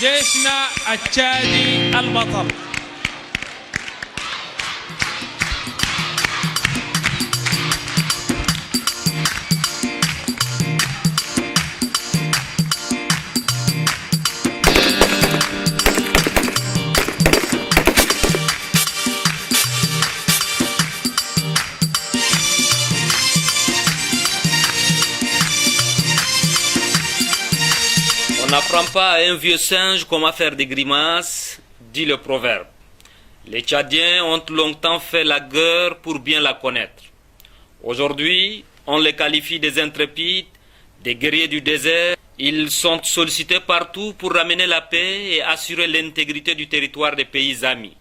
جيشنا التشادي البطل. On n'apprend pas à un vieux singe comment faire des grimaces, dit le proverbe. Les Tchadiens ont longtemps fait la guerre pour bien la connaître. Aujourd'hui, on les qualifie des intrépides, des guerriers du désert. Ils sont sollicités partout pour ramener la paix et assurer l'intégrité du territoire des pays amis.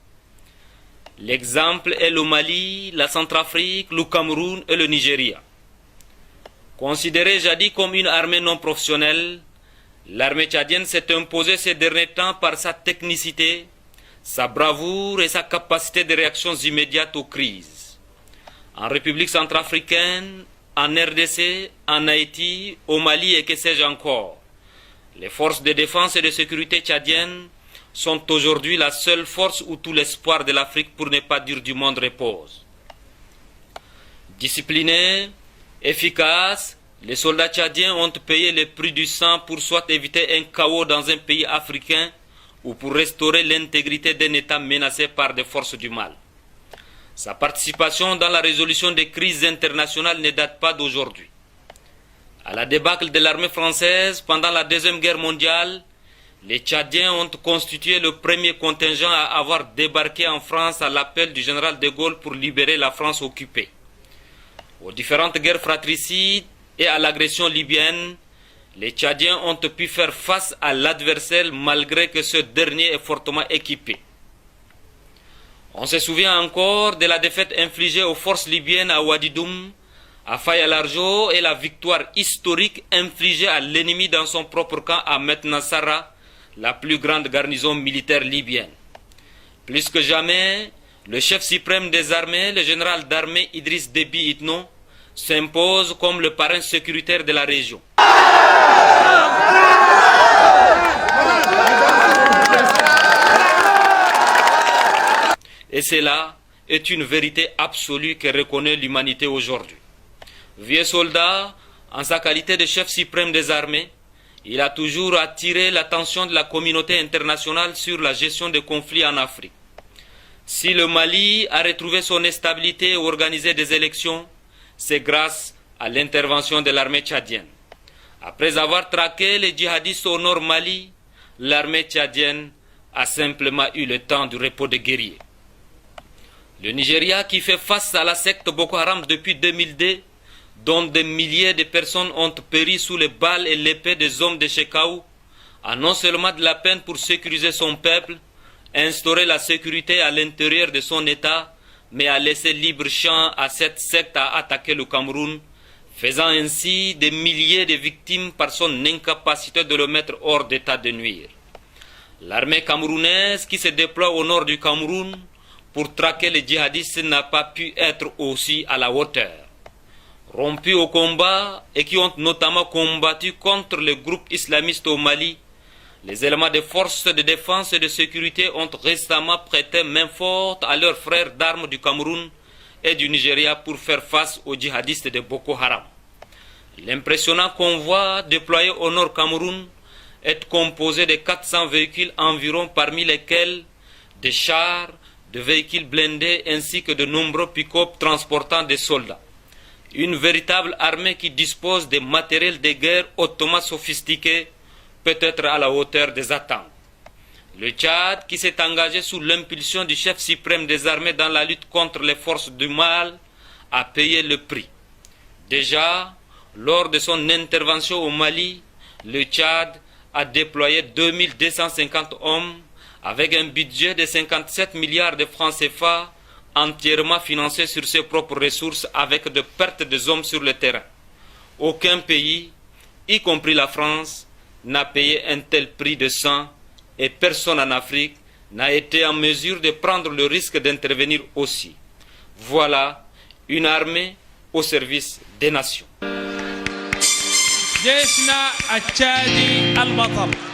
L'exemple est le Mali, la Centrafrique, le Cameroun et le Nigeria. Considérée jadis comme une armée non professionnelle, l'armée tchadienne s'est imposée ces derniers temps par sa technicité, sa bravoure et sa capacité de réaction immédiate aux crises. En République centrafricaine, en RDC, en Haïti, au Mali et que sais-je encore, les forces de défense et de sécurité tchadiennes sont aujourd'hui la seule force où tout l'espoir de l'Afrique, pour ne pas dire du monde, repose. Disciplinés, efficaces, les soldats tchadiens ont payé le prix du sang pour soit éviter un chaos dans un pays africain ou pour restaurer l'intégrité d'un État menacé par des forces du mal. Sa participation dans la résolution des crises internationales ne date pas d'aujourd'hui. À la débâcle de l'armée française pendant la Deuxième Guerre mondiale, les Tchadiens ont constitué le premier contingent à avoir débarqué en France à l'appel du général de Gaulle pour libérer la France occupée. Aux différentes guerres fratricides et à l'agression libyenne, les Tchadiens ont pu faire face à l'adversaire malgré que ce dernier est fortement équipé. On se souvient encore de la défaite infligée aux forces libyennes à Wadidoum, à Faye al-Arjo et la victoire historique infligée à l'ennemi dans son propre camp à Metnassara, la plus grande garnison militaire libyenne. Plus que jamais, le chef suprême des armées, le général d'armée Idriss Déby Itno, s'impose comme le parrain sécuritaire de la région. Et cela est une vérité absolue que reconnaît l'humanité aujourd'hui. Vieux soldat, en sa qualité de chef suprême des armées, il a toujours attiré l'attention de la communauté internationale sur la gestion des conflits en Afrique. Si le Mali a retrouvé son stabilité et organisé des élections, c'est grâce à l'intervention de l'armée tchadienne. Après avoir traqué les djihadistes au nord Mali, l'armée tchadienne a simplement eu le temps du repos des guerriers. Le Nigeria, qui fait face à la secte Boko Haram depuis 2002, dont des milliers de personnes ont péri sous les balles et l'épée des hommes de Shekau, a non seulement de la peine pour sécuriser son peuple, instaurer la sécurité à l'intérieur de son État, mais a laissé libre champ à cette secte à attaquer le Cameroun, faisant ainsi des milliers de victimes par son incapacité de le mettre hors d'état de nuire. L'armée camerounaise qui se déploie au nord du Cameroun pour traquer les djihadistes n'a pas pu être aussi à la hauteur. Rompus au combat et qui ont notamment combattu contre les groupes islamistes au Mali, les éléments des forces de défense et de sécurité ont récemment prêté main forte à leurs frères d'armes du Cameroun et du Nigeria pour faire face aux djihadistes de Boko Haram. L'impressionnant convoi déployé au nord Cameroun est composé de 400 véhicules environ, parmi lesquels des chars, des véhicules blindés ainsi que de nombreux pick-up transportant des soldats. Une véritable armée qui dispose de matériel de guerre hautement sophistiqué, peut-être à la hauteur des attentes. Le Tchad, qui s'est engagé sous l'impulsion du chef suprême des armées dans la lutte contre les forces du mal, a payé le prix. Déjà, lors de son intervention au Mali, le Tchad a déployé 2250 hommes avec un budget de 57 milliards de francs CFA entièrement financé sur ses propres ressources avec de pertes des hommes sur le terrain. Aucun pays, y compris la France, n'a payé un tel prix de sang et personne en Afrique n'a été en mesure de prendre le risque d'intervenir aussi. Voilà une armée au service des nations. جيشنا التشادي البطل.